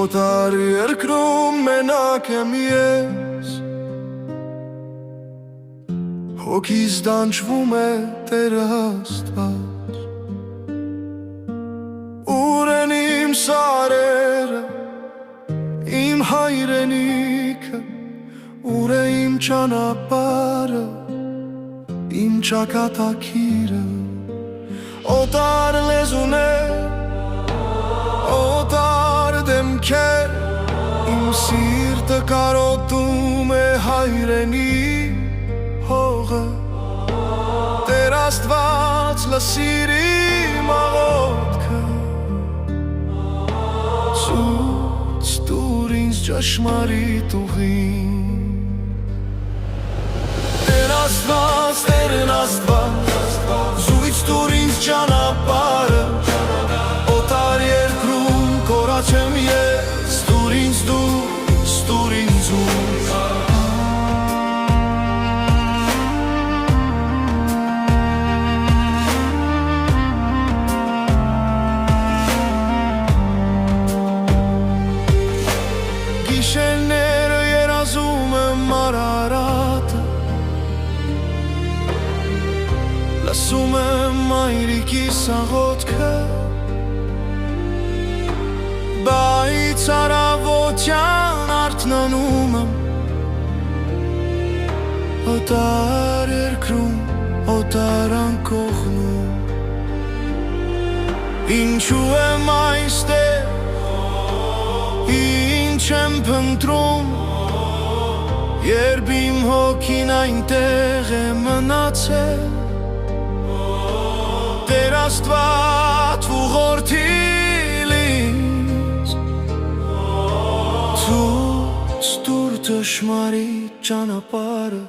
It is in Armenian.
Օտար երկրում մենակ եմ ես, հոգիս դանչվում է Տերը Աստված։ Ուր են իմ սարերը, իմ հայրենիքը, ուր է իմ ճանապարհը, իմ ճակատագիրը։ Օտար լեզուներ, օտար դեմքեր, իմ սիրտը կարոտում է հայրենի հողը։ Տեր Աստված լսիր իմ աղոթքը, ցույց տուր ինձ ճշմարիտ ուղին։ Տեր Աստված, Տերն Աստված, ցույց տուր ինձ ճանապարհը, օտար երկրում կորացեմ ես, տուր ինձ դու, ստուր ինձ ուղ։ Գիշերները երազում եմ Արարատը, լսում եմ մայրիկիս աղոթքը, բայց առավոտյան արթնանում եմ օտար երկրում, օտար անկողնում։ Ինչու եմ այստեղ, ինչ եմ փնտրում, երբ իմ հոգին այնտեղ է մնացել։ Տեր Աստված ուղղորդիր ինձ, ցույց տուր ճշմարիտ ճանապարհը,